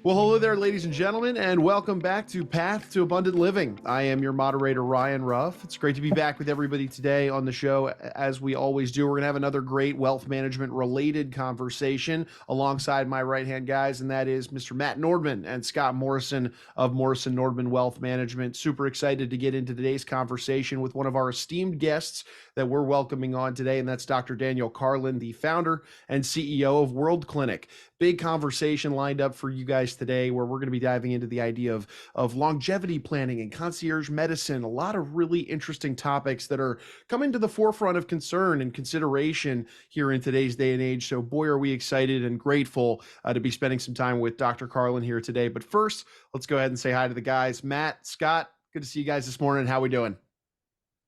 Well, hello there, ladies and gentlemen, and welcome back to Path to Abundant Living. I am your moderator, Ryan Ruff. It's great to be back with everybody today on the show. As we always do, we're going to have another great wealth management related conversation alongside my right hand guys, and that is Mr. Matt Nordman and Scott Morrison of Morrison Nordman Wealth Management. Super excited to get into today's conversation with one of our esteemed guests that we're welcoming on today, and that's Dr. Daniel Carlin, the founder and CEO of World Clinic. Big conversation lined up for you guys today where we're going to be diving into the idea of longevity planning and concierge medicine, a lot of really interesting topics that are coming to the forefront of concern and consideration here in today's day and age. So boy, are we excited and grateful to be spending some time with Dr. Carlin here today. But first, let's go ahead and say hi to the guys. Matt, Scott, good to see you guys this morning. How we doing?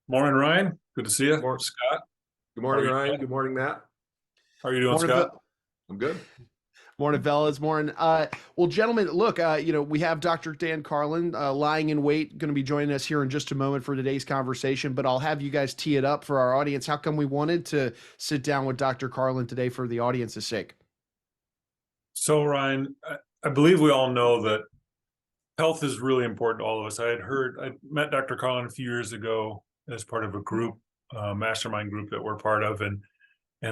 Morning, Ryan. Good to see you. Morning, Scott. Good morning, Ryan. Good morning, Matt. How are you doing, Morning, Scott? I'm good. Morning, fellas. Morning. Well, gentlemen, look, we have Dr. Dan Carlin lying in wait, going to be joining us here in just a moment for today's conversation, but I'll have you guys tee it up for our audience. How come we wanted to sit down with Dr. Carlin today for the audience's sake? So, Ryan, I believe we all know that health is really important to all of us. I met Dr. Carlin a few years ago as part of a group, mastermind group that we're part of, and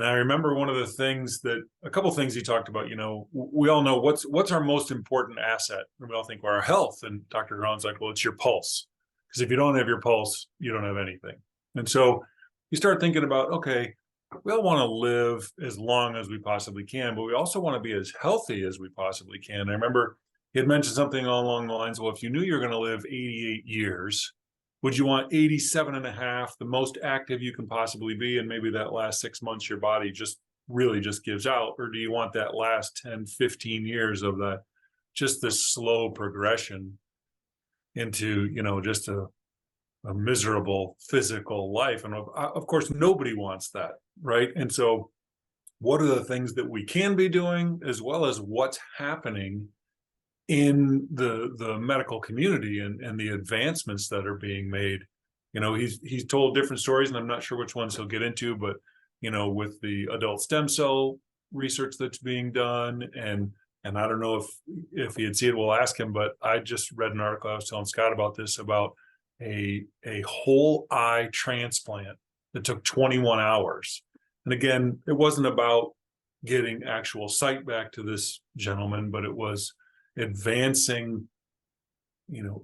I remember a couple of things he talked about. We all know what's our most important asset. And we all think, well, our health. And Dr. Carlin's like, well, it's your pulse. Because if you don't have your pulse, you don't have anything. And so you start thinking about, okay, we all want to live as long as we possibly can, but we also want to be as healthy as we possibly can. I remember he had mentioned something along the lines, well, if you knew you were going to live 88 years, would you want 87 and a half, the most active you can possibly be, and maybe that last 6 months your body just gives out? Or do you want that last 10, 15 years of just this slow progression into, just a miserable physical life? And of course, nobody wants that, right? And so what are the things that we can be doing, as well as what's happening in the medical community and the advancements that are being made? He's told different stories, and I'm not sure which ones he'll get into, but with the adult stem cell research that's being done, and I don't know if he had seen it, we'll ask him, but I just read an article, I was telling Scott about this, about a whole eye transplant that took 21 hours. And again, it wasn't about getting actual sight back to this gentleman, but it was advancing,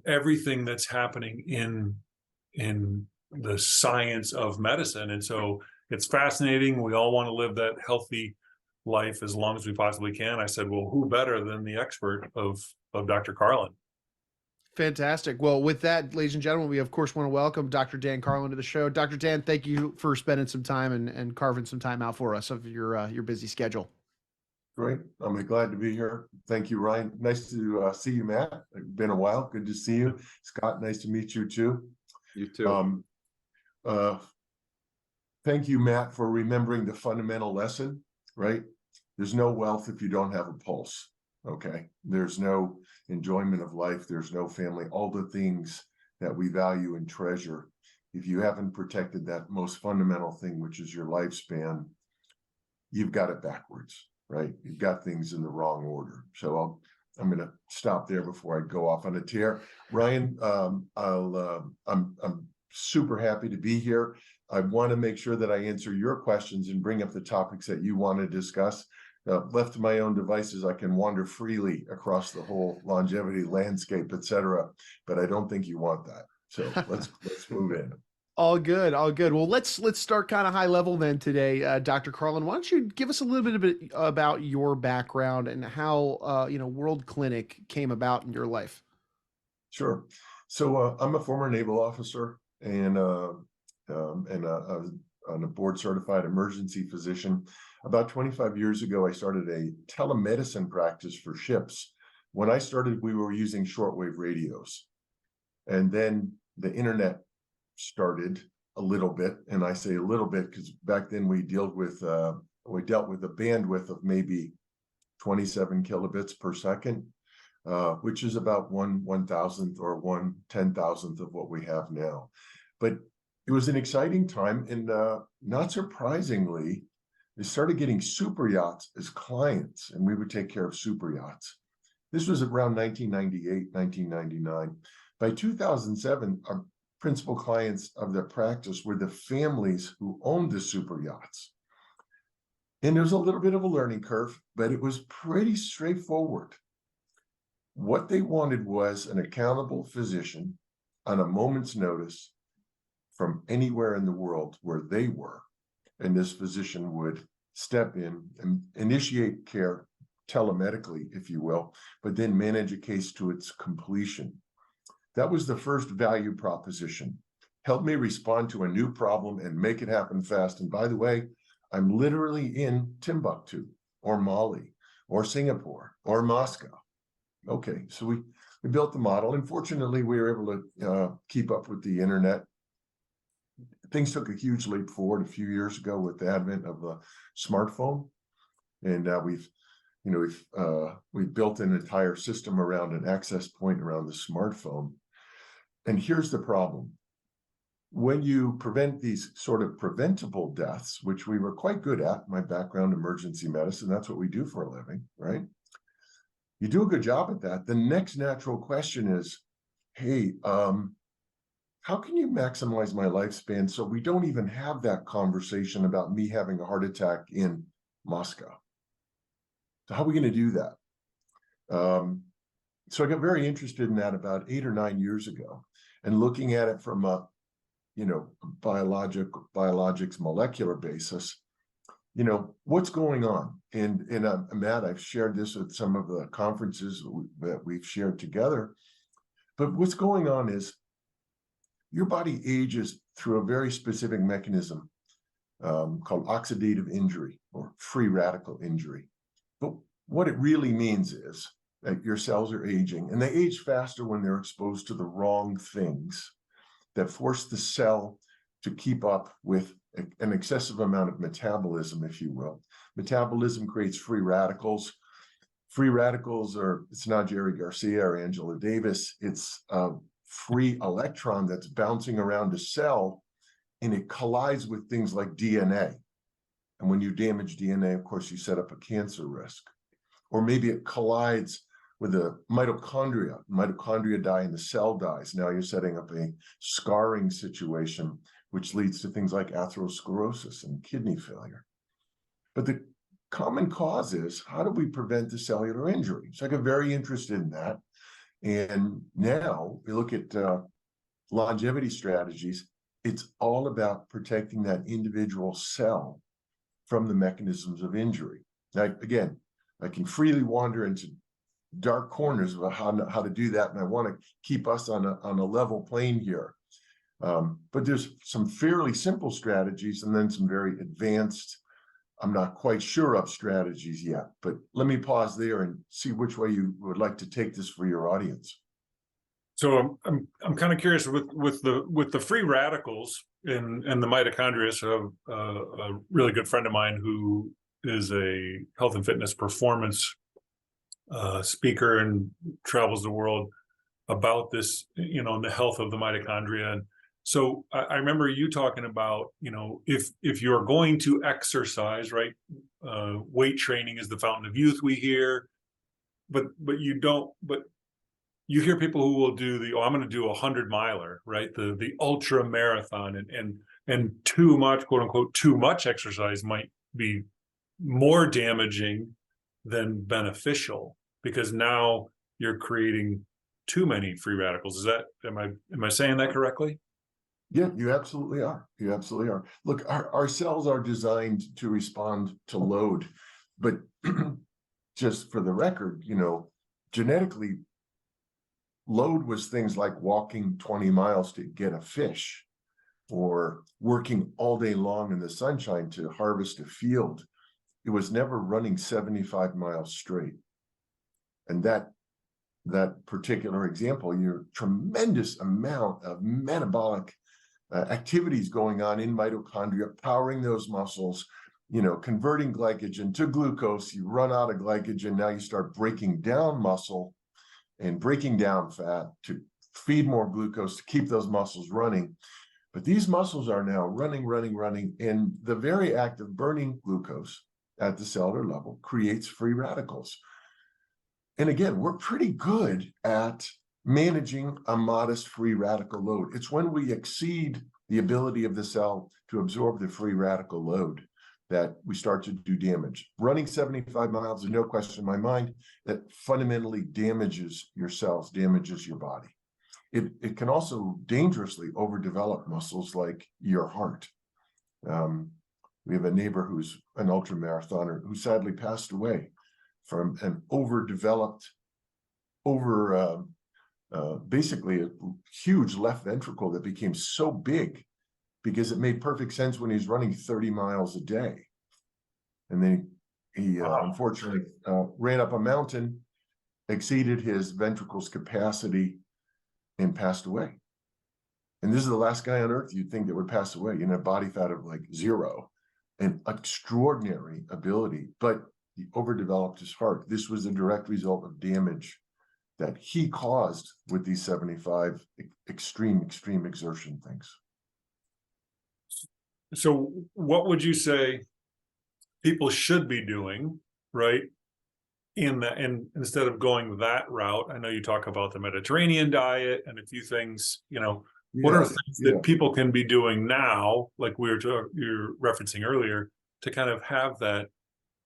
everything that's happening in the science of medicine. And so it's fascinating. We all want to live that healthy life as long as we possibly can. I said, well, who better than the expert of Dr. Carlin? Fantastic. Well, with that, ladies and gentlemen, we of course want to welcome Dr. Dan Carlin to the show. Dr. Dan, thank you for spending some time and carving some time out for us of your busy schedule. Great. I'm glad to be here. Thank you, Ryan. Nice to see you, Matt. It's been a while. Good to see you. Scott, nice to meet you too. You too. Thank you, Matt, for remembering the fundamental lesson, right? There's no wealth if you don't have a pulse, okay? There's no enjoyment of life. There's no family. All the things that we value and treasure, if you haven't protected that most fundamental thing, which is your lifespan, you've got it backwards. Right, you've got things in the wrong order. So I'm going to stop there before I go off on a tear. Ryan, I'm super happy to be here. I want to make sure that I answer your questions and bring up the topics that you want to discuss. Left to my own devices, I can wander freely across the whole longevity landscape, etc. But I don't think you want that. So let's move in. All good, all good. Well, let's start kind of high level then today, Dr. Carlin. Why don't you give us a little bit about your background and how World Clinic came about in your life? Sure. So I'm a former naval officer and a board certified emergency physician. About 25 years ago, I started a telemedicine practice for ships. When I started, we were using shortwave radios, and then the internet started a little bit, and I say a little bit because back then we dealt with a bandwidth of maybe 27 kilobits per second, which is about 1/1000th or 1/10,000th of what we have now. But it was an exciting time, and not surprisingly, they started getting super yachts as clients, and we would take care of super yachts. This was around 1998, 1999. By 2007, our principal clients of the practice were the families who owned the super yachts. And there was a little bit of a learning curve, but it was pretty straightforward. What they wanted was an accountable physician on a moment's notice from anywhere in the world where they were. And this physician would step in and initiate care telemedically, if you will, but then manage a case to its completion. That was the first value proposition. Help me respond to a new problem and make it happen fast. And by the way, I'm literally in Timbuktu or Mali or Singapore or Moscow. Okay, so we built the model. And fortunately, we were able to keep up with the internet. Things took a huge leap forward a few years ago with the advent of the smartphone. And now we've built an entire system around an access point around the smartphone. And here's the problem. When you prevent these sort of preventable deaths, which we were quite good at, my background, emergency medicine, that's what we do for a living, right? You do a good job at that. The next natural question is, hey, how can you maximize my lifespan so we don't even have that conversation about me having a heart attack in Moscow? So how are we going to do that? So I got very interested in that about 8 or 9 years ago, and looking at it from a biologics molecular basis. What's going on? And Matt, I've shared this at some of the conferences that we've shared together. But what's going on is your body ages through a very specific mechanism called oxidative injury or free radical injury. But what it really means is that your cells are aging, and they age faster when they're exposed to the wrong things that force the cell to keep up with an excessive amount of metabolism, if you will. Metabolism creates free radicals. Free radicals it's not Jerry Garcia or Angela Davis. It's a free electron that's bouncing around a cell, and it collides with things like DNA. And when you damage DNA, of course, you set up a cancer risk. Or maybe it collides with the mitochondria. Mitochondria die and the cell dies. Now you're setting up a scarring situation, which leads to things like atherosclerosis and kidney failure. But the common cause is, how do we prevent the cellular injury? So I got very interested in that. And now we look at longevity strategies. It's all about protecting that individual cell from the mechanisms of injury. Now, again, I can freely wander into dark corners about how to do that, and I want to keep us on a level plane here. But there's some fairly simple strategies, and then some very advanced, I'm not quite sure of strategies yet. But let me pause there and see which way you would like to take this for your audience. So I'm kind of curious with the free radicals and the mitochondria. So a really good friend of mine who is a health and fitness performance speaker and travels the world about this, and the health of the mitochondria. And so I remember you talking about, if you're going to exercise, right? Weight training is the fountain of youth, we hear, but you hear people who will do I'm going to do a 100-miler, right? The ultra marathon, and too much, quote unquote, too much exercise might be more damaging than beneficial, because now you're creating too many free radicals. Am I saying that correctly? Yeah, you absolutely are. You absolutely are. Look, our cells are designed to respond to load, but just for the record, genetically, load was things like walking 20 miles to get a fish, or working all day long in the sunshine to harvest a field. It was never running 75 miles straight. And that particular example, your tremendous amount of metabolic activities going on in mitochondria, powering those muscles, converting glycogen to glucose. You run out of glycogen, now you start breaking down muscle and breaking down fat to feed more glucose to keep those muscles running. But these muscles are now running, and the very act of burning glucose at the cellular level creates free radicals. And again, we're pretty good at managing a modest free radical load. It's when we exceed the ability of the cell to absorb the free radical load that we start to do damage. Running 75 miles is no question in my mind that fundamentally damages your cells, damages your body. It can also dangerously overdevelop muscles like your heart. We have a neighbor who's an ultra marathoner who sadly passed away from an overdeveloped, basically a huge left ventricle that became so big because it made perfect sense when he's running 30 miles a day. And then he unfortunately ran up a mountain, exceeded his ventricle's capacity, and passed away. And this is the last guy on earth you'd think that would pass away in a body fat of like 0, an extraordinary ability, but he overdeveloped his heart. This was a direct result of damage that he caused with these 75 extreme exertion things. So what would you say people should be doing, right? And instead of going that route, I know you talk about the Mediterranean diet and a few things, what are things that people can be doing now, like you're referencing earlier, to kind of have that,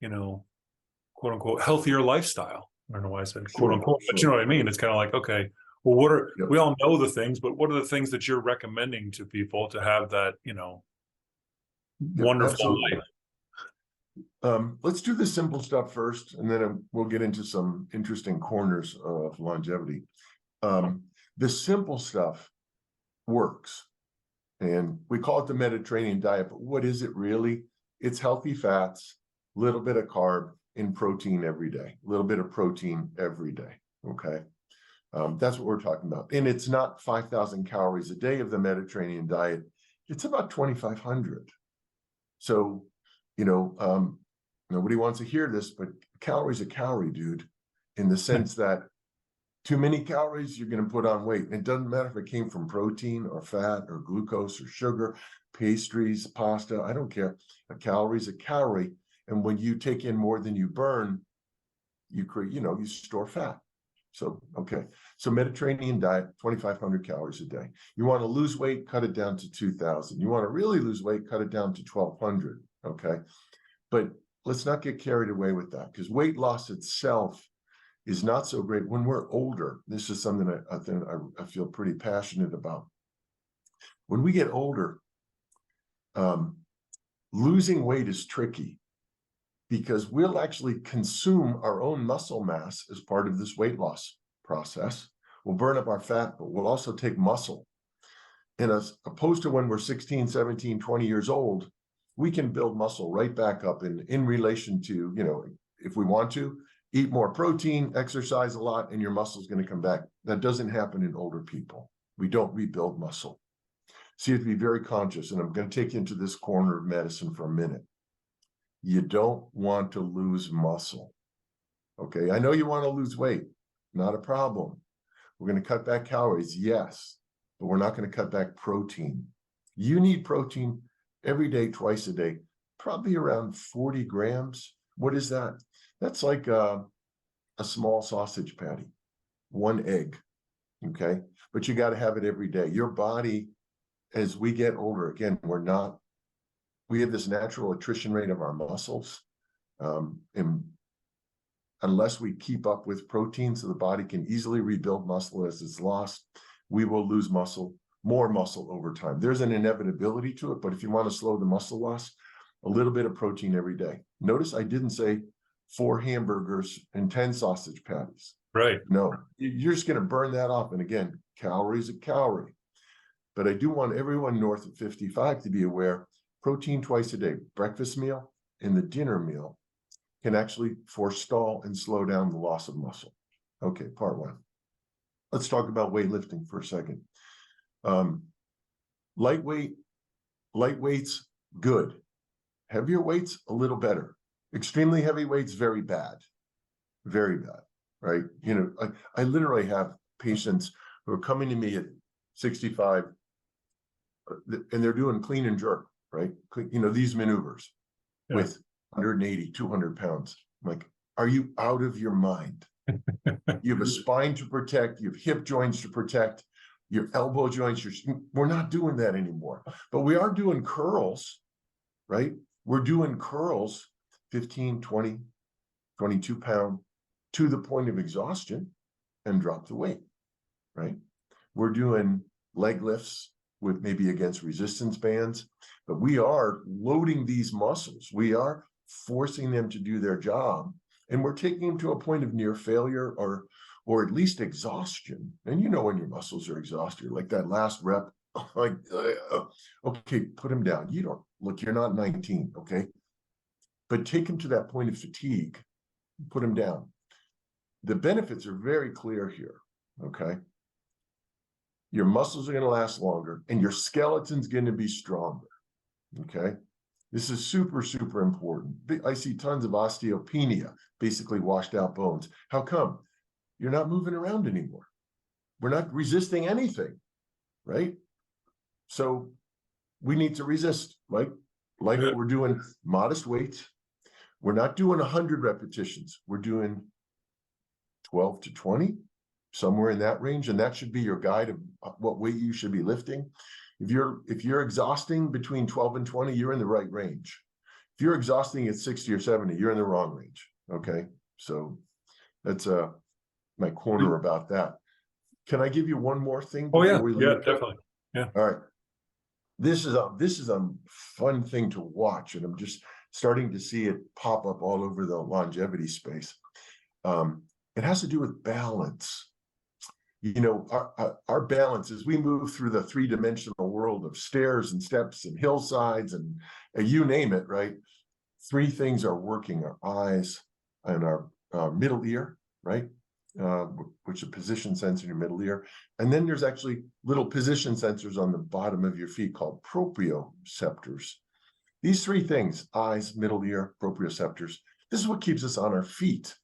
quote unquote, healthier lifestyle? I don't know why I said quote unquote, but you know what I mean? It's kind of like, okay, well, we all know the things, but what are the things that you're recommending to people to have that, wonderful life? Let's do the simple stuff first, and then we'll get into some interesting corners of longevity. The simple stuff works, and we call it the Mediterranean diet, but what is it really? It's healthy fats, a little bit of carb, and protein every day, a little bit of protein every day, okay? That's what we're talking about. And it's not 5,000 calories a day of the Mediterranean diet, it's about 2,500. So, nobody wants to hear this, but calories a calorie, dude, in the sense that too many calories, you're going to put on weight. And it doesn't matter if it came from protein or fat or glucose or sugar, pastries, pasta, I don't care. A calorie is a calorie. And when you take in more than you burn, you create, you store fat. So, okay. So Mediterranean diet, 2,500 calories a day. You want to lose weight, cut it down to 2,000. You want to really lose weight, cut it down to 1,200. Okay. But let's not get carried away with that, because weight loss itself is not so great when we're older. This is something I feel pretty passionate about. When we get older, losing weight is tricky because we'll actually consume our own muscle mass as part of this weight loss process. We'll burn up our fat, but we'll also take muscle. And as opposed to when we're 16, 17, 20 years old, we can build muscle right back up in relation to, if we want to, eat more protein, exercise a lot, and your muscle's going to come back. That doesn't happen in older people. We don't rebuild muscle. So you have to be very conscious, and I'm going to take you into this corner of medicine for a minute. You don't want to lose muscle. Okay, I know you want to lose weight. Not a problem. We're going to cut back calories, yes, but we're not going to cut back protein. You need protein every day, twice a day, probably around 40 grams. What is that? That's like a small sausage patty, 1 egg, okay? But you got to have it every day. Your body, as we get older, again, we have this natural attrition rate of our muscles. And unless we keep up with protein so the body can easily rebuild muscle as it's lost, we will lose more muscle over time. There's an inevitability to it, but if you want to slow the muscle loss, a little bit of protein every day. Notice I didn't say 4 hamburgers and 10 sausage patties. Right. No, you're just going to burn that off. And again, calories a calorie. But I do want everyone north of 55 to be aware, protein twice a day, breakfast meal and the dinner meal, can actually forestall and slow down the loss of muscle. Okay, part 1. Let's talk about weightlifting for a second. Lightweight's good. Heavier weights, a little better. Extremely heavy weights, very bad, right? I literally have patients who are coming to me at 65 and they're doing clean and jerk, right? These maneuvers with 180, 200 pounds. I'm like, are you out of your mind? You have a spine to protect, you have hip joints to protect, your elbow joints. We're not doing that anymore, but we are doing curls, right? We're doing curls 15, 20, 22 pound to the point of exhaustion and drop the weight, right? We're doing leg lifts with maybe against resistance bands, but we are loading these muscles. We are forcing them to do their job, and we're taking them to a point of near failure or at least exhaustion. And you know when your muscles are exhausted, like that last rep, like, okay, put them down. You don't, look, you're not 19, okay? But take them to that point of fatigue, put them down. The benefits are very clear here, okay? Your muscles are going to last longer and your skeleton's going to be stronger, okay? This is super, super important. I see tons of osteopenia, basically washed out bones. How come? You're not moving around anymore. We're not resisting anything, right? So we need to resist, like we're doing modest weights. We're not doing 100 repetitions. We're doing 12 to 20, somewhere in that range. And that should be your guide of what weight you should be lifting. If you're exhausting between 12 and 20, you're in the right range. If you're exhausting at 60 or 70, you're in the wrong range. Okay. So that's my corner about that. Can I give you one more thing? Oh yeah, we yeah, leave? definitely. Yeah. All right. This is a fun thing to watch, and I'm just starting to see it pop up all over the longevity space. It has to do with balance. You know, our balance as we move through the three-dimensional world of stairs and steps and hillsides and you name it, right? Three things are working: our eyes and our middle ear, right? Which is a position sensor in your middle ear. And then there's actually little position sensors on the bottom of your feet called proprioceptors. These three things, eyes, middle ear, proprioceptors, this is what keeps us on our feet.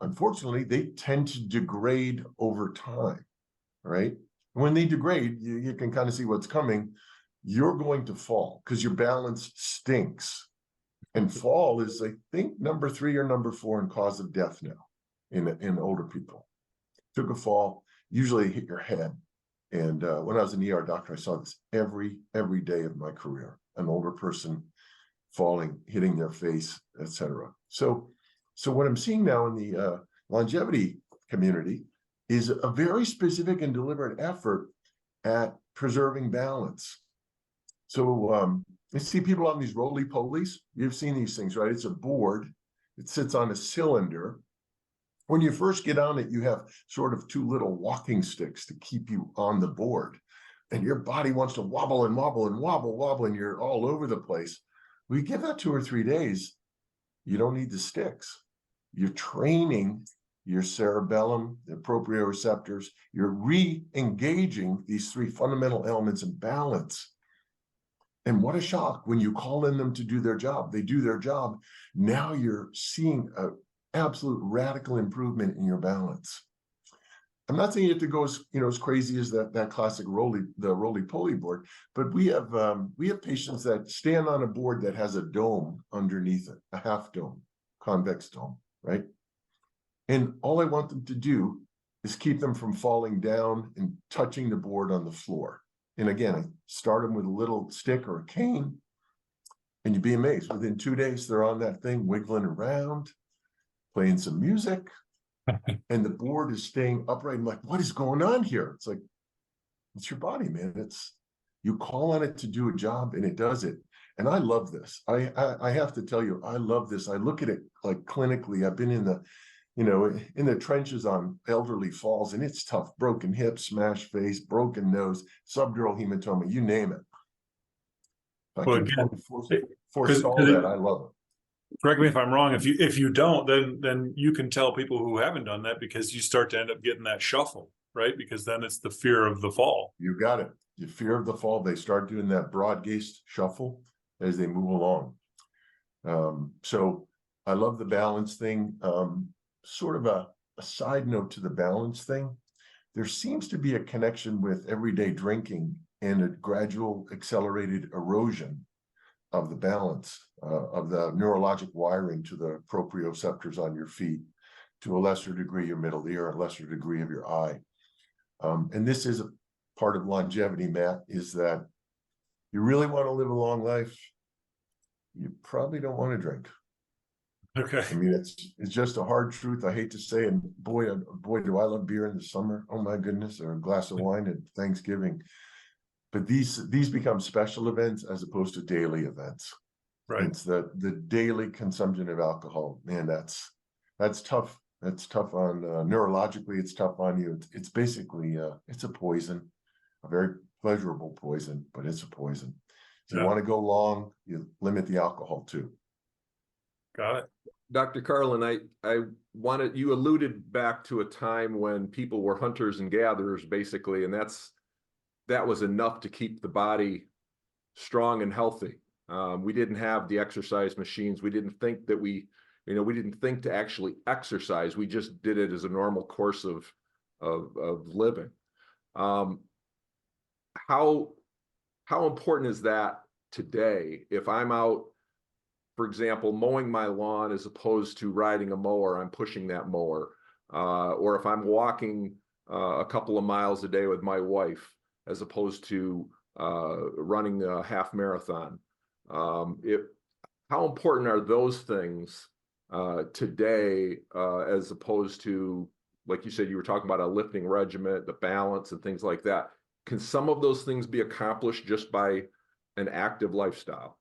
Unfortunately, they tend to degrade over time, right? When they degrade, you can kind of see what's coming. You're going to fall because your balance stinks. And fall is, I think, number 3 or number 4 in cause of death now in older people. Took a fall, usually hit your head. And when I was an ER doctor, I saw this every day of my career. An older person falling, hitting their face, etc. So what I'm seeing now in the longevity community is a very specific and deliberate effort at preserving balance. So you see people on these roly-polies. You've seen these things, right? It's a board. It sits on a cylinder. When you first get on it, you have sort of 2 little walking sticks to keep you on the board. And your body wants to wobble and wobble and wobble, and you're all over the place. We give that 2 or 3 days. You don't need the sticks. You're training your cerebellum, the proprioceptors. You're re-engaging these 3 fundamental elements of balance. And what a shock when you call in them to do their job. They do their job. Now you're seeing an absolute radical improvement in your balance. I'm not saying you have to go as crazy as that classic roly-poly board, but we have patients that stand on a board that has a dome underneath it, a half dome, convex dome, right? And all I want them to do is keep them from falling down and touching the board on the floor. And again, I start them with a little stick or a cane, and you'd be amazed. Within 2 days, they're on that thing, wiggling around, playing some music, and the board is staying upright. I'm like, what is going on here? It's like, it's your body, man. It's, you call on it to do a job, and it does it. And I love this. I have to tell you, I love this. I look at it like clinically. I've been in the trenches on elderly falls, and it's tough. Broken hip, smashed face, broken nose, subdural hematoma, you name it. If I can forestall that, I love it. Correct me if I'm wrong. If you don't, then you can tell people who haven't done that, because you start to end up getting that shuffle, right? Because then it's the fear of the fall. You got it. The fear of the fall. They start doing that broad-gazed shuffle as they move along. So I love the balance thing. Sort of a side note to the balance thing. There seems to be a connection with everyday drinking and a gradual accelerated erosion of the balance, of the neurologic wiring to the proprioceptors on your feet. to a lesser degree your middle ear, a lesser degree of your eye. And this is a part of longevity, Matt, is that you really want to live a long life, you probably don't want to drink. Okay. I mean, it's just a hard truth. I hate to say, and boy, do I love beer in the summer. Oh my goodness, or a glass of wine at Thanksgiving. But these become special events as opposed to daily events. Right. It's the daily consumption of alcohol. Man, that's tough. That's tough on neurologically. It's tough on you. It's basically it's a poison, a very pleasurable poison, but it's a poison. If you want to go long, you limit the alcohol too. Got it. Dr. Carlin, you alluded back to a time when people were hunters and gatherers, basically, and that was enough to keep the body strong and healthy. We didn't have the exercise machines. We didn't think that we didn't think to actually exercise. We just did it as a normal course of living. How important is that today? If I'm out, for example, mowing my lawn as opposed to riding a mower, I'm pushing that mower. Or if I'm walking a couple of miles a day with my wife, as opposed to running a half marathon. How important are those things today, as opposed to, like you said, you were talking about a lifting regiment, the balance and things like that. Can some of those things be accomplished just by an active lifestyle?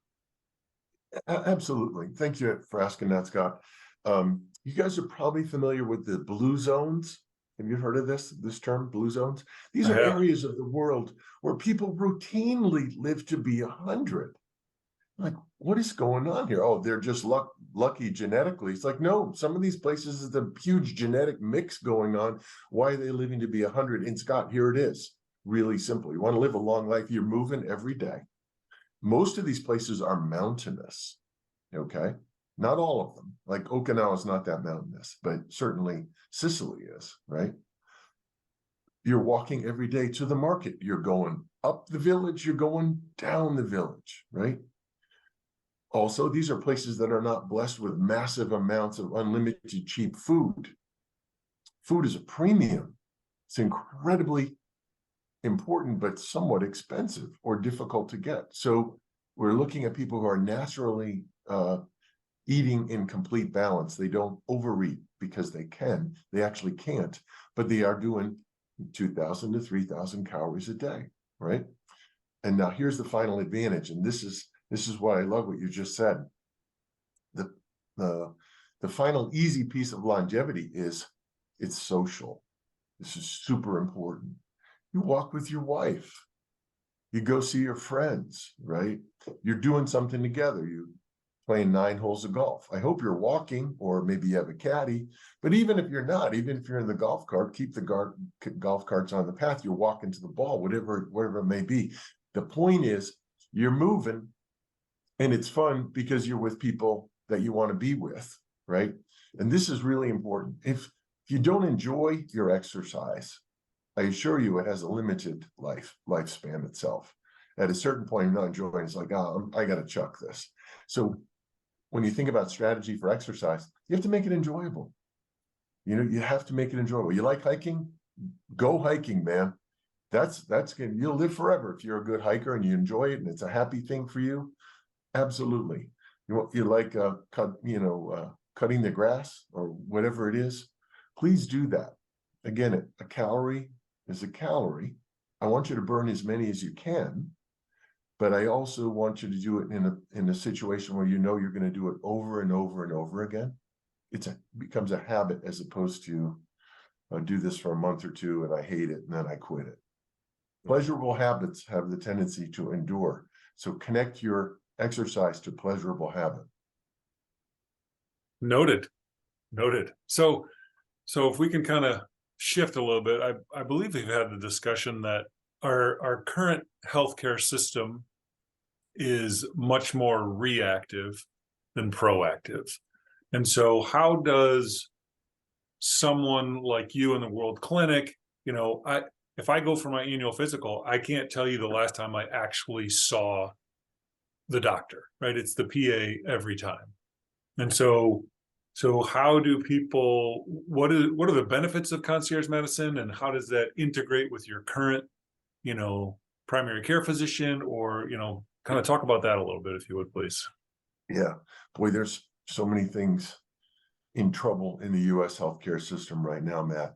Absolutely. Thank you for asking that, Scott. You guys are probably familiar with the blue zones. Have you heard of this term, blue zones? These are areas of the world where people routinely live to be 100. Like, what is going on here? Oh, they're just lucky genetically. It's like, no, some of these places is a huge genetic mix going on. Why are they living to be 100? And Scott, here it is. Really simple. You want to live a long life, you're moving every day. Most of these places are mountainous, okay? Not all of them. Like Okinawa is not that mountainous, but certainly Sicily is, right? You're walking every day to the market. You're going up the village, you're going down the village, right? Also, these are places that are not blessed with massive amounts of unlimited cheap food. Food is a premium. It's incredibly important, but somewhat expensive or difficult to get. So we're looking at people who are naturally eating in complete balance. They don't overeat because they can. They actually can't, but they are doing 2,000 to 3,000 calories a day, right? And now here's the final advantage, and this is why I love what you just said. The final easy piece of longevity is it's social. This is super important. You walk with your wife. You go see your friends, right? You're doing something together. You're playing 9 holes of golf. I hope you're walking, or maybe you have a caddy. But even if you're not, even if you're in the golf cart, keep the golf carts on the path. You're walking to the ball, whatever it may be. The point is, you're moving, and it's fun because you're with people that you want to be with, right? And this is really important. If you don't enjoy your exercise, I assure you it has a limited lifespan itself. At a certain point, you're not enjoying it. It's like, oh, I got to chuck this. So when you think about strategy for exercise, you have to make it enjoyable. You have to make it enjoyable. You like hiking? Go hiking, man. That's good. You'll live forever if you're a good hiker and you enjoy it and it's a happy thing for you. Absolutely. You like cutting the grass or whatever it is, please do that. Again, a calorie is a calorie. I want you to burn as many as you can, but I also want you to do it in a situation where you know you're going to do it over and over and over again. It becomes a habit as opposed to do this for a month or two and I hate it and then I quit it. Pleasurable habits have the tendency to endure. So connect your exercise to pleasurable habit. Noted. So if we can kind of shift a little bit, I believe we've had the discussion that our current healthcare system is much more reactive than proactive. And so how does someone like you in the World Clinic, if I go for my annual physical, I can't tell you the last time I actually saw the doctor, right? It's the PA every time. And so So how do people, what are the benefits of concierge medicine, and how does that integrate with your current, primary care physician, or, kind of talk about that a little bit, if you would, please. Yeah, boy, there's so many things in trouble in the US healthcare system right now, Matt.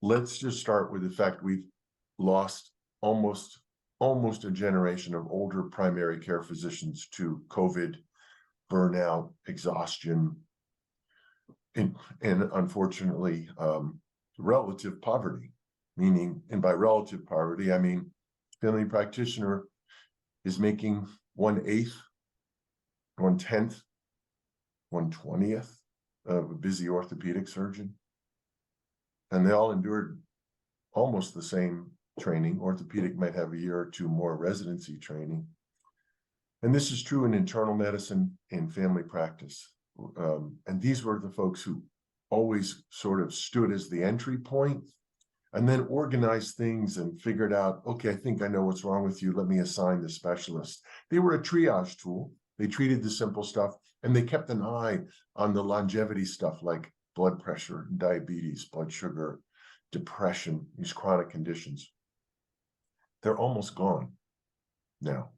Let's just start with the fact we've lost almost a generation of older primary care physicians to COVID, burnout, exhaustion, and unfortunately, relative poverty. Meaning, and by relative poverty, I mean family practitioner is making 1/8, 1/10, 1/20th of a busy orthopedic surgeon. And they all endured almost the same training. Orthopedic might have a year or two more residency training. And this is true in internal medicine and family practice. And these were the folks who always sort of stood as the entry point and then organized things and figured out, okay, I think I know what's wrong with you. Let me assign the specialist. They were a triage tool. They treated the simple stuff, and they kept an eye on the longevity stuff like blood pressure, diabetes, blood sugar, depression, these chronic conditions. They're almost gone now.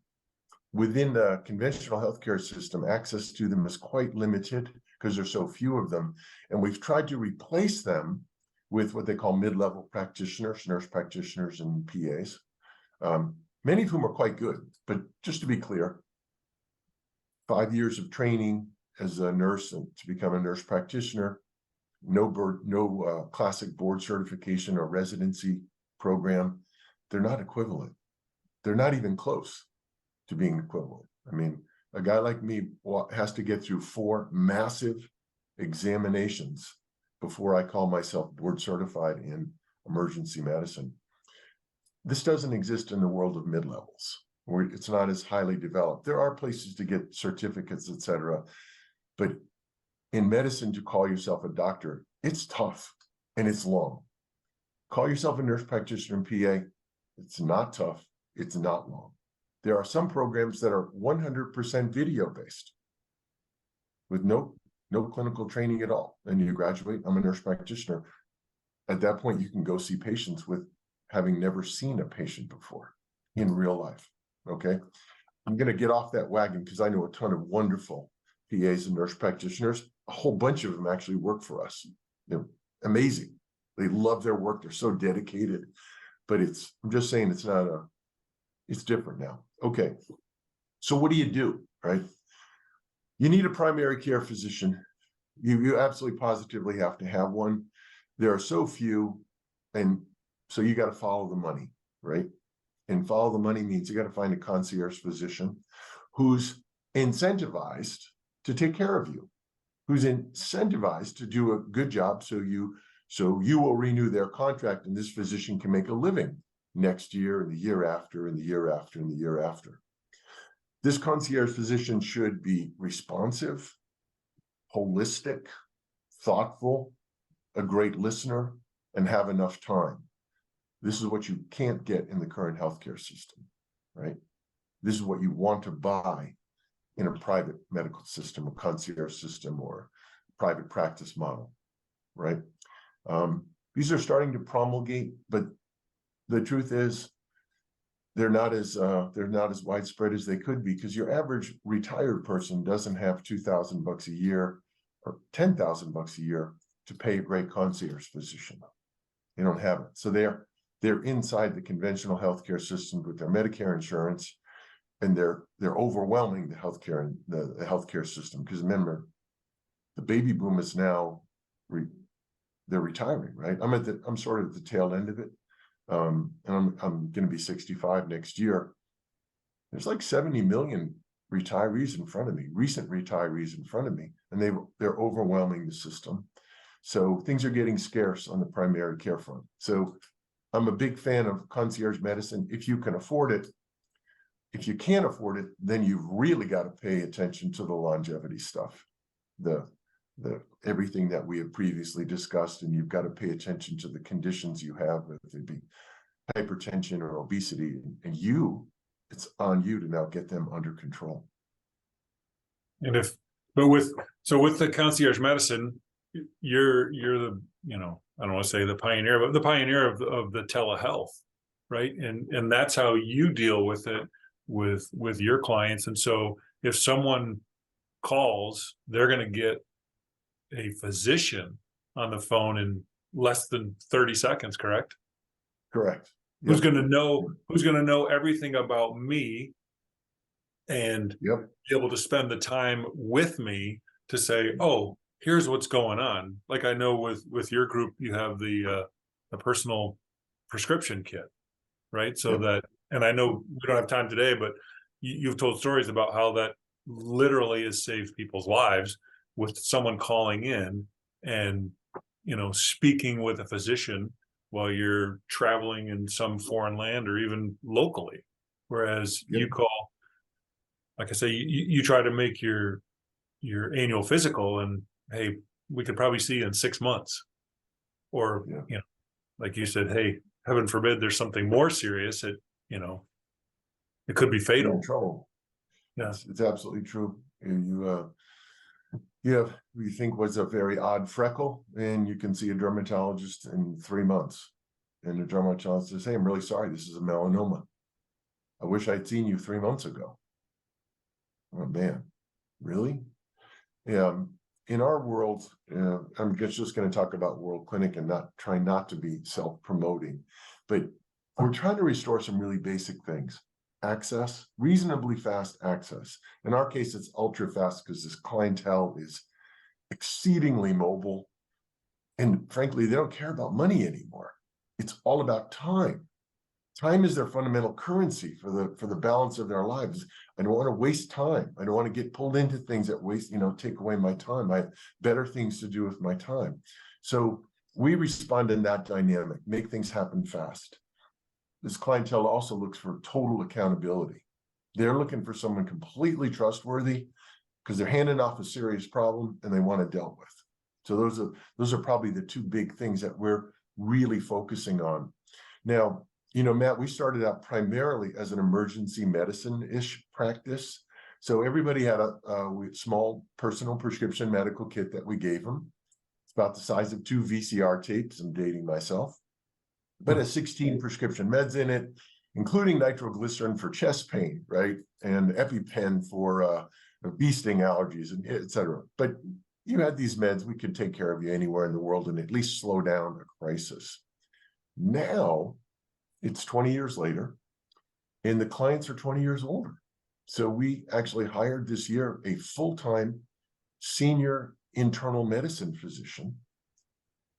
Within the conventional healthcare system, access to them is quite limited because there's so few of them. And we've tried to replace them with what they call mid-level practitioners, nurse practitioners, and PAs, many of whom are quite good. But just to be clear, 5 years of training as a nurse and to become a nurse practitioner, no classic board certification or residency program. They're not equivalent. They're not even close to being equivalent. I mean, a guy like me has to get through 4 massive examinations before I call myself board certified in emergency medicine. This doesn't exist in the world of mid-levels, where it's not as highly developed. There are places to get certificates, etc. But in medicine, to call yourself a doctor, it's tough and it's long. Call yourself a nurse practitioner in PA, it's not tough, it's not long. There are some programs that are 100% video-based with no clinical training at all. And you graduate, I'm a nurse practitioner. At that point, you can go see patients with having never seen a patient before in real life, okay? I'm gonna get off that wagon because I know a ton of wonderful PAs and nurse practitioners. A whole bunch of them actually work for us. They're amazing. They love their work, they're so dedicated. But I'm just saying it's different now. Okay, so what do, right? You need a primary care physician. You absolutely positively have to have one. There are so few, and so you got to follow the money, right? And follow the money means you got to find a concierge physician who's incentivized to take care of you, who's incentivized to do a good job so you will renew their contract, and this physician can make a living next year and the year after and the year after and the year after. This concierge physician should be responsive, holistic, thoughtful, a great listener, and have enough time. This is what you can't get in the current healthcare system, right? This is what you want to buy in a private medical system, a concierge system, or private practice model, right? These are starting to promulgate, but the truth is they're not as widespread as they could be, because your average retired person doesn't have $2,000 a year or $10,000 a year to pay a great concierge physician. They don't have it. So they're inside the conventional healthcare system with their Medicare insurance, and they're overwhelming the healthcare system. Because remember, the baby boom is now they're retiring, right? I'm sort of at the tail end of it. And I'm going to be 65 next year. There's like 70 million retirees in front of me, recent retirees in front of me, and they're overwhelming the system. So things are getting scarce on the primary care front. So I'm a big fan of concierge medicine if you can afford it. If you can't afford it, then you've really got to pay attention to the longevity stuff, the everything that we have previously discussed, and you've got to pay attention to the conditions you have, whether it be hypertension or obesity, and it's on you to now get them under control. And if But with the concierge medicine, you're the, you know, I don't want to say the pioneer, but the pioneer of the telehealth, right? And that's how you deal with it with your clients. And so if someone calls, they're going to get a physician on the phone in less than 30 seconds, correct? Correct. Who's Yep. going to know everything about me and Yep. be able to spend the time with me to say, oh, here's what's going on. Like I know with your group, you have the personal prescription kit, right? So Yep. that, and I know we don't have time today, but you've told stories about how that literally has saved people's lives with someone calling in and, you know, speaking with a physician while you're traveling in some foreign land or even locally. Whereas Yep. you call, like I say, you try to make your annual physical, and hey, we could probably see you in 6 months. Or, Yeah. you know, like you said, hey, heaven forbid there's something more serious, it, you know, it could be You're fatal. in trouble. Yeah. It's absolutely true. You think was a very odd freckle, and you can see a dermatologist in 3 months. And the dermatologist says, hey, I'm really sorry, this is a melanoma. I wish I'd seen you 3 months ago. Oh man, really? Yeah. In our world, I'm just going to talk about World Clinic and try not to be self-promoting, but we're trying to restore some really basic things. Access, reasonably fast access. In our case, it's ultra fast because this clientele is exceedingly mobile. And frankly, they don't care about money anymore. It's all about time. Time is their fundamental currency for the balance of their lives. I don't want to waste time. I don't want to get pulled into things that waste, take away my time. I have better things to do with my time. So we respond in that dynamic, make things happen fast. This clientele also looks for total accountability. They're looking for someone completely trustworthy because they're handing off a serious problem and they want it dealt with. So those are probably the two big things that we're really focusing on. Now, Matt, we started out primarily as an emergency medicine-ish practice. So everybody had a small personal prescription medical kit that we gave them. It's about the size of 2 VCR tapes. I'm dating myself. But it has 16 prescription meds in it, including nitroglycerin for chest pain, right? And EpiPen for bee sting allergies, and et cetera. But you had these meds, we could take care of you anywhere in the world and at least slow down a crisis. Now, it's 20 years later, and the clients are 20 years older. So we actually hired this year a full-time senior internal medicine physician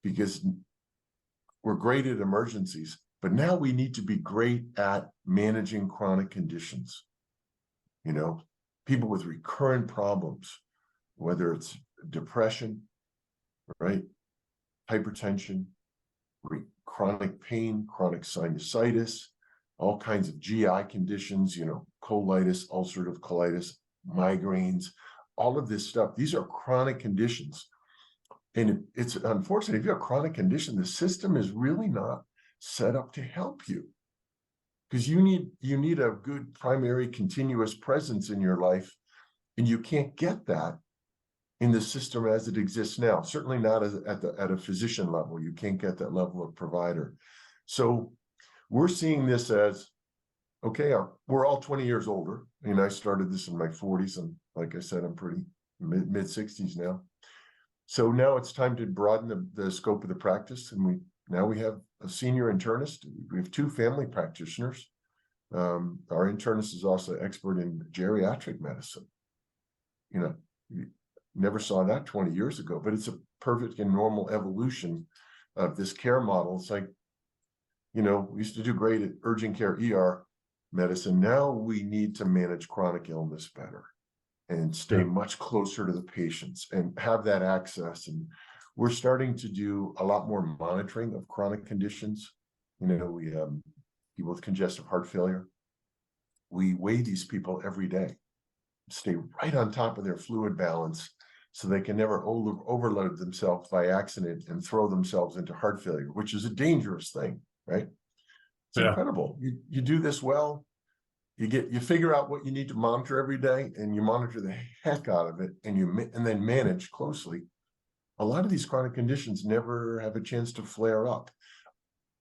because we're great at emergencies, but now we need to be great at managing chronic conditions. People with recurrent problems, whether it's depression, right? Hypertension, chronic pain, chronic sinusitis, all kinds of GI conditions, colitis, ulcerative colitis, migraines, all of this stuff. These are chronic conditions. And it's unfortunate, if you have a chronic condition, the system is really not set up to help you. Because you need a good primary continuous presence in your life, and you can't get that in the system as it exists now. Certainly not at a physician level. You can't get that level of provider. So we're seeing this as, okay, we're all 20 years older. I started this in my 40s, and like I said, I'm pretty mid 60s now. So now it's time to broaden the scope of the practice, and we have a senior internist. We have 2 family practitioners. Our internist is also an expert in geriatric medicine. Never saw that 20 years ago, but it's a perfect and normal evolution of this care model. It's like, we used to do great at urgent care ER medicine. Now we need to manage chronic illness better and stay much closer to the patients and have that access. And we're starting to do a lot more monitoring of chronic conditions. We people with congestive heart failure, we weigh these people every day, stay right on top of their fluid balance so they can never overload themselves by accident and throw themselves into heart failure, which is a dangerous thing, right? It's incredible. You do this well, you figure out what you need to monitor every day, and you monitor the heck out of it, and then manage closely. A lot of these chronic conditions never have a chance to flare up.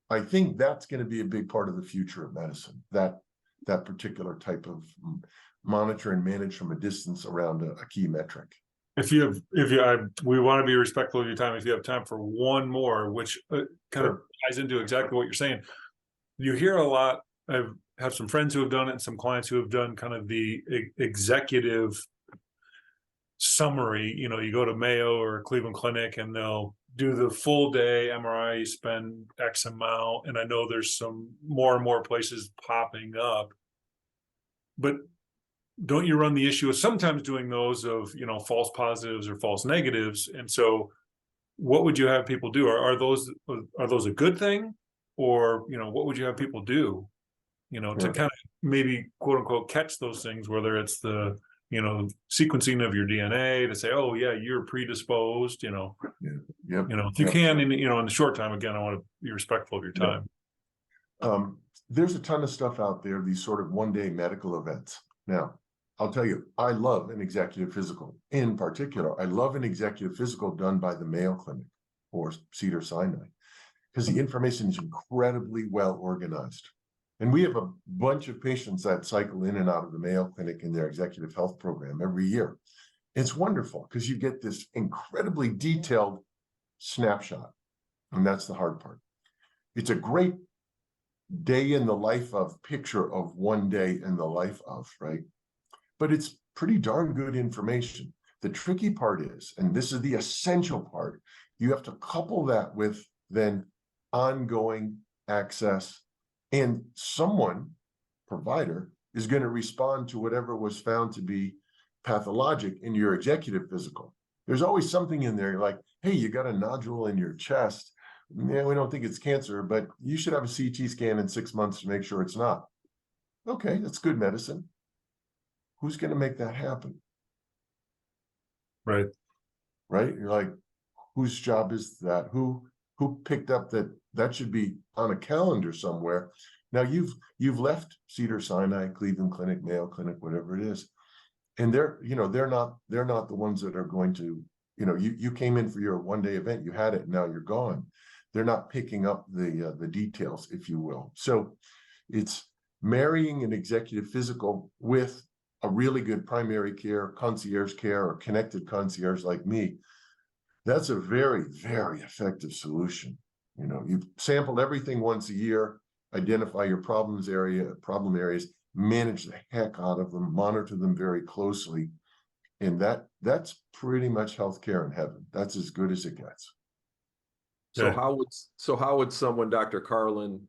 I think that's going to be a big part of the future of medicine, that particular type of monitor and manage from a distance around a key metric. We want to be respectful of your time. If you have time for one more, which kind of ties into exactly what you're saying, you hear a lot. I have some friends who have done it and some clients who have done kind of the executive summary. You know, you go to Mayo or Cleveland Clinic and they'll do the full day MRI, you spend X amount. And I know there's some more and more places popping up, but don't you run the issue of sometimes doing those of, you know, false positives or false negatives? And so what would you have people do? Are those a good thing? Or, you know, what would you have people do, you know, to kind of maybe quote unquote catch those things, whether it's the, you know, sequencing of your DNA to say, oh yeah, you're predisposed, you know. You know, if you can, you know, in the short time, again, I want to be respectful of your time. There's a ton of stuff out there, these sort of one-day medical events. Now, I'll tell you, I love an executive physical. In particular, I love an executive physical done by the Mayo Clinic or Cedars-Sinai, because the information is incredibly well organized. And we have a bunch of patients that cycle in and out of the Mayo Clinic in their executive health program every year. It's wonderful because you get this incredibly detailed snapshot. And that's the hard part. It's a great day in the life of picture of one day in the life of, right? But it's pretty darn good information. The tricky part is, and this is the essential part, you have to couple that with then ongoing access, and someone, provider, is going to respond to whatever was found to be pathologic in your executive physical. There's always something in there like, hey, you got a nodule in your chest. Yeah, we don't think it's cancer, but you should have a CT scan in 6 months to make sure it's not. Okay, that's good medicine. Who's going to make that happen? Right. Right? You're like, whose job is that? Who picked up that should be on a calendar somewhere? Now you've left Cedars-Sinai, Cleveland Clinic, Mayo Clinic, whatever it is, and they're not the ones that are going to, you know, you came in for your one-day event, you had it, now you're gone. They're not picking up the details, if you will. So it's marrying an executive physical with a really good primary care, concierge care, or connected concierge like me. That's a very, very effective solution. You know, you sample everything once a year, identify your problem areas, manage the heck out of them, monitor them very closely. And that's pretty much healthcare in heaven. That's as good as it gets. So how would someone, Dr. Carlin,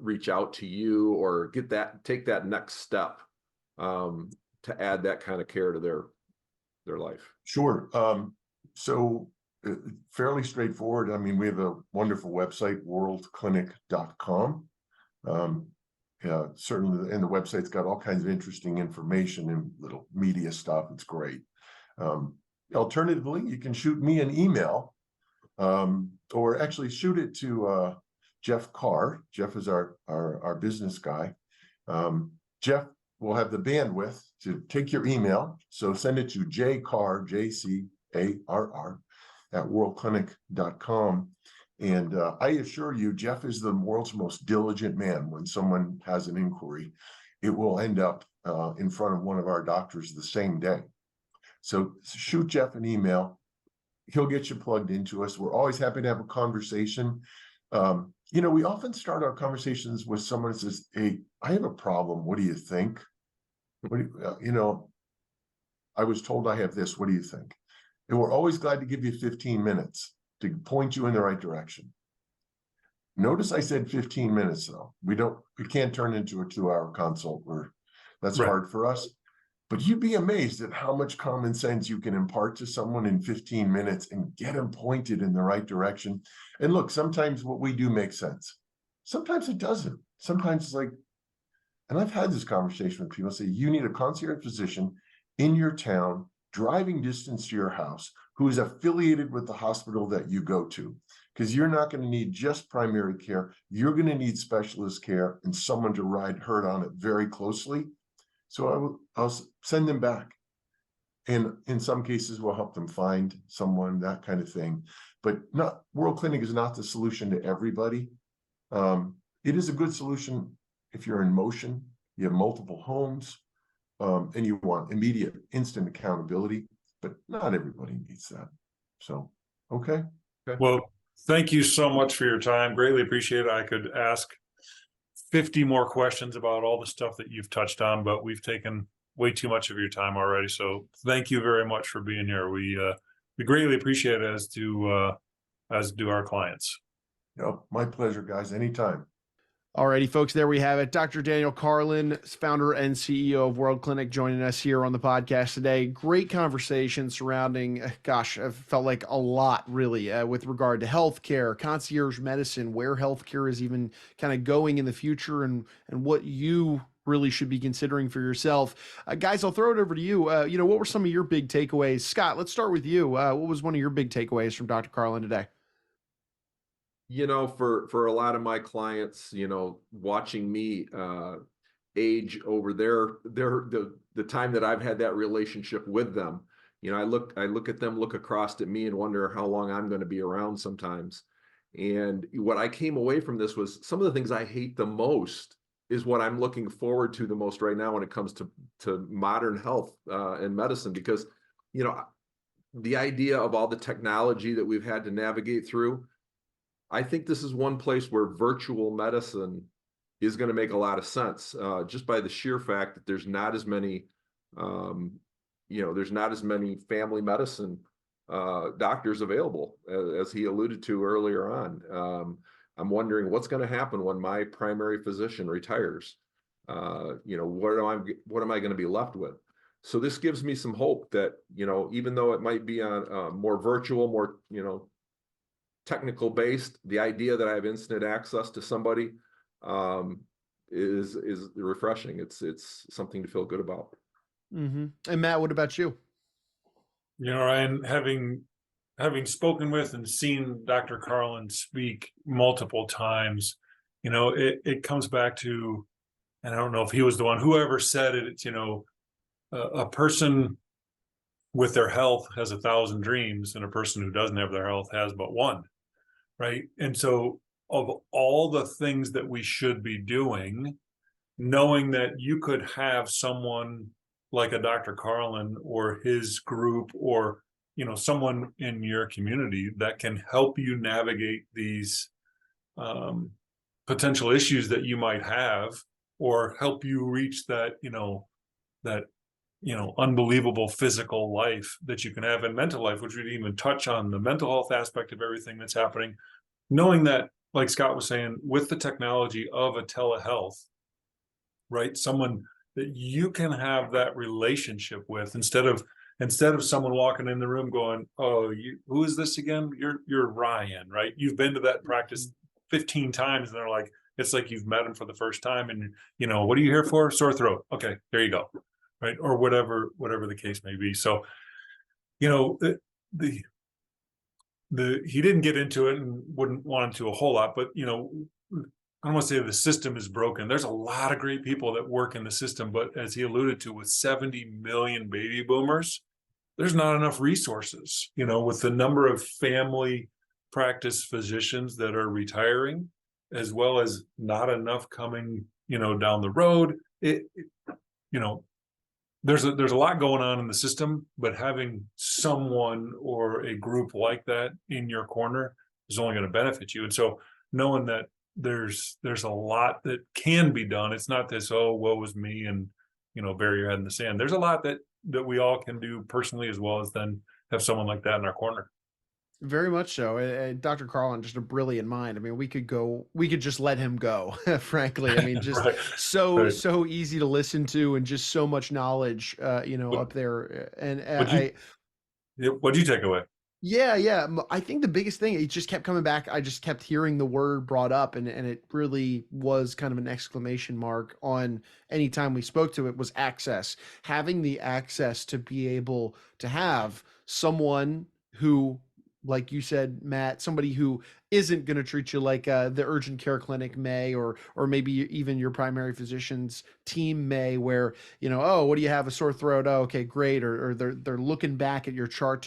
reach out to you or take that next step to add that kind of care to their life? Sure. So fairly straightforward. I mean, we have a wonderful website, worldclinic.com. Certainly, and the website's got all kinds of interesting information and little media stuff. It's great. Alternatively, you can shoot me an email, or actually shoot it to Jeff Carr. Jeff is our business guy. Jeff will have the bandwidth to take your email. So send it to jcarr, JCARR, at worldclinic.com. And I assure you, Jeff is the world's most diligent man. When someone has an inquiry, it will end up in front of one of our doctors the same day. So shoot Jeff an email. He'll get you plugged into us. We're always happy to have a conversation. You know, we often start our conversations with someone who says, hey, I have a problem. What do you think? You know, I was told I have this. What do you think? And we're always glad to give you 15 minutes to point you in the right direction. Notice I said 15 minutes, though. We can't turn into a 2-hour consult. That's right. Hard for us. But you'd be amazed at how much common sense you can impart to someone in 15 minutes and get them pointed in the right direction. And look, sometimes what we do makes sense. Sometimes it doesn't. Sometimes it's like, and I've had this conversation with people say, you need a concierge physician in your town driving distance to your house, who is affiliated with the hospital that you go to, because you're not going to need just primary care. You're going to need specialist care and someone to ride herd on it very closely. So I'll send them back. And in some cases, we'll help them find someone, that kind of thing. But World Clinic is not the solution to everybody. It is a good solution if you're in motion, you have multiple homes, and you want immediate, instant accountability, but not everybody needs that. So, okay. Well, thank you so much for your time. Greatly appreciate it. I could ask 50 more questions about all the stuff that you've touched on, but we've taken way too much of your time already. So thank you very much for being here. We greatly appreciate it, as do our clients. My pleasure, guys. Anytime. Alrighty, folks, there we have it. Dr. Daniel Carlin, founder and CEO of World Clinic, joining us here on the podcast today. Great conversation surrounding, gosh, I've felt like a lot really with regard to healthcare, concierge medicine, where healthcare is even kind of going in the future, and what you really should be considering for yourself. Guys, I'll throw it over to you. What were some of your big takeaways? Scott, let's start with you. What was one of your big takeaways from Dr. Carlin today? For a lot of my clients, watching me age over the time that I've had that relationship with them, I look at them, look across at me, and wonder how long I'm going to be around sometimes. And what I came away from this was some of the things I hate the most is what I'm looking forward to the most right now when it comes to modern health and medicine, because the idea of all the technology that we've had to navigate through, I think this is one place where virtual medicine is going to make a lot of sense, just by the sheer fact that there's not as many, family medicine doctors available, as he alluded to earlier on. I'm wondering what's going to happen when my primary physician retires. What am I going to be left with? So this gives me some hope that, even though it might be on more virtual, more, technical based, the idea that I have instant access to somebody is refreshing. It's something to feel good about. Mm-hmm. And Matt, what about you? Ryan, having spoken with and seen Dr. Carlin speak multiple times, it comes back to, and I don't know if he was the one, whoever said it, it's, a person with their health has 1,000 dreams, and a person who doesn't have their health has but one. Right. And so of all the things that we should be doing, knowing that you could have someone like a Dr. Carlin or his group, or, someone in your community that can help you navigate these potential issues that you might have, or help you reach that, unbelievable physical life that you can have, and mental life, which would even touch on the mental health aspect of everything that's happening. Knowing that, like Scott was saying, with the technology of a telehealth, right, someone that you can have that relationship with, instead of someone walking in the room going, "Oh, who is this again? You're Ryan, right? You've been to that practice 15 times," and they're like, it's like you've met him for the first time, and what are you here for? Sore throat. Okay, there you go. Right, or whatever the case may be. So, he didn't get into it and wouldn't want to a whole lot, but I don't want to say the system is broken. There's a lot of great people that work in the system, but as he alluded to, with 70 million baby boomers, there's not enough resources. With the number of family practice physicians that are retiring, as well as not enough coming, down the road. There's a lot going on in the system, but having someone or a group like that in your corner is only going to benefit you. And so knowing that there's a lot that can be done. It's not this, oh, woe was me, and bury your head in the sand. There's a lot that we all can do personally, as well as then have someone like that in our corner. Very much so. Dr. Carlin, just a brilliant mind. I mean, we could just let him go, frankly. I mean, just Right. so easy to listen to, and just so much knowledge, up there. And What'd you take away? Yeah. I think the biggest thing, it just kept coming back. I just kept hearing the word brought up, and it really was kind of an exclamation mark on any time we spoke to it, was access. Having the access to be able to have someone who, like you said, Matt, somebody who isn't going to treat you like the urgent care clinic may, or maybe even your primary physician's team may, where, oh, what do you have, a sore throat? Oh, okay, great. Or they're looking back at your chart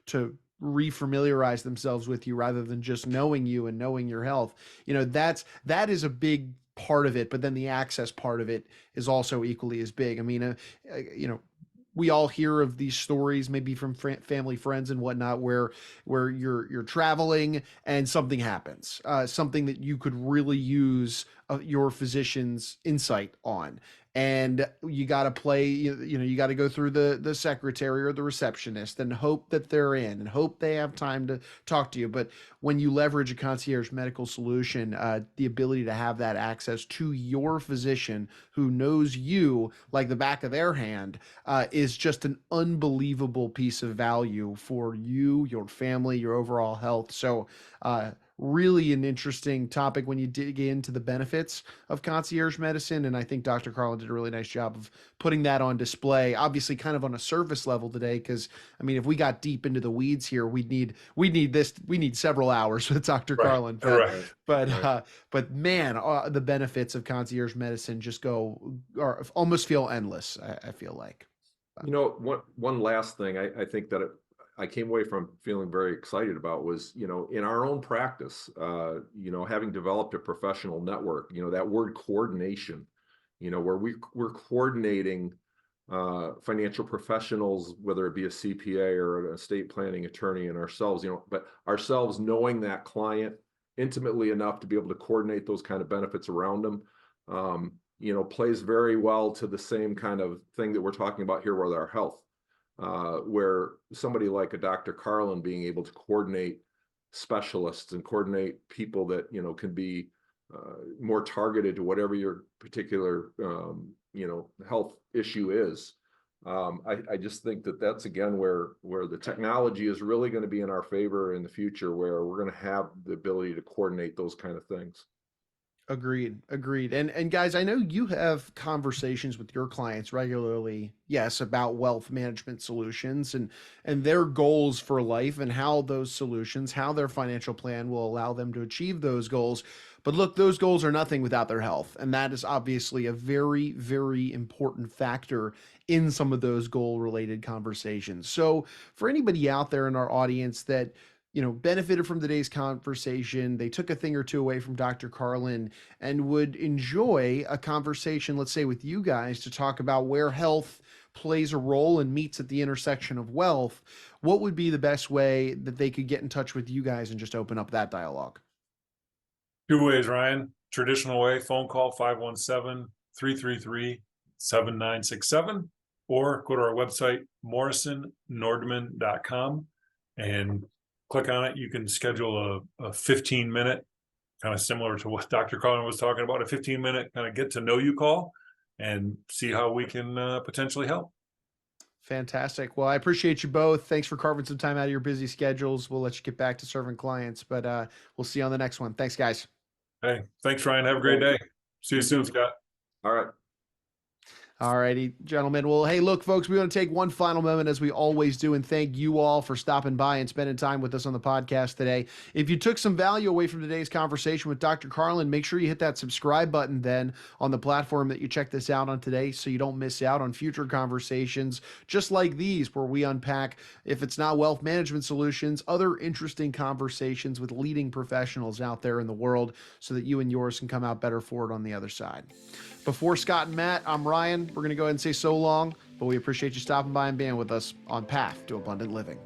to refamiliarize themselves with you rather than just knowing you and knowing your health. That is a big part of it, but then the access part of it is also equally as big. I mean, we all hear of these stories, maybe from family, friends, and whatnot, where you're traveling and something happens, something that you could really use your physician's insight on, and you got to play. You got to go through the secretary or the receptionist and hope that they're in and hope they have time to talk to you. But when you leverage a concierge medical solution, the ability to have that access to your physician who knows you like the back of their hand, is just an unbelievable piece of value for you, your family, your overall health. So, really an interesting topic when you dig into the benefits of concierge medicine. And I think Dr. Carlin did a really nice job of putting that on display, obviously kind of on a surface level today. Cause I mean, if we got deep into the weeds here, we need several hours with Dr. Right. Carlin. Right. But man, the benefits of concierge medicine just or almost feel endless. I feel like. One last thing I think that I came away from feeling very excited about was, in our own practice, having developed a professional network, that word coordination, where we're coordinating financial professionals, whether it be a CPA or an estate planning attorney, and ourselves, but ourselves knowing that client intimately enough to be able to coordinate those kind of benefits around them, plays very well to the same kind of thing that we're talking about here with our health. Where somebody like a Dr. Carlin being able to coordinate specialists and coordinate people that, can be more targeted to whatever your particular, health issue is. I just think that that's, again, where the technology is really going to be in our favor in the future, where we're going to have the ability to coordinate those kind of things. Agreed. And guys, I know you have conversations with your clients regularly, yes, about wealth management solutions and their goals for life, and how those solutions, how their financial plan will allow them to achieve those goals. But look, those goals are nothing without their health, and that is obviously a very, very important factor in some of those goal related conversations. So for anybody out there in our audience that benefited from today's conversation, they took a thing or two away from Dr. Carlin, and would enjoy a conversation, let's say with you guys, to talk about where health plays a role and meets at the intersection of wealth, what would be the best way that they could get in touch with you guys and just open up that dialogue? Two ways, Ryan. Traditional way, phone call 517-333-7967, or go to our website, morrisonnordman.com, and click on it. You can schedule a 15-minute, kind of similar to what Dr. Carlin was talking about, a 15-minute kind of get to know you call, and see how we can potentially help. Fantastic. Well, I appreciate you both. Thanks for carving some time out of your busy schedules. We'll let you get back to serving clients, but we'll see you on the next one. Thanks, guys. Hey, thanks, Ryan. Have a great day. See you soon, Scott. All right. All righty, gentlemen. Well, hey, look, folks, we want to take one final moment, as we always do, and thank you all for stopping by and spending time with us on the podcast today. If you took some value away from today's conversation with Dr. Carlin, make sure you hit that subscribe button then on the platform that you check this out on today, so you don't miss out on future conversations just like these, where we unpack, if it's not wealth management solutions, other interesting conversations with leading professionals out there in the world, so that you and yours can come out better for it on the other side. Before Scott and Matt, I'm Ryan. We're going to go ahead and say so long, but we appreciate you stopping by and being with us on Path to Abundant Living.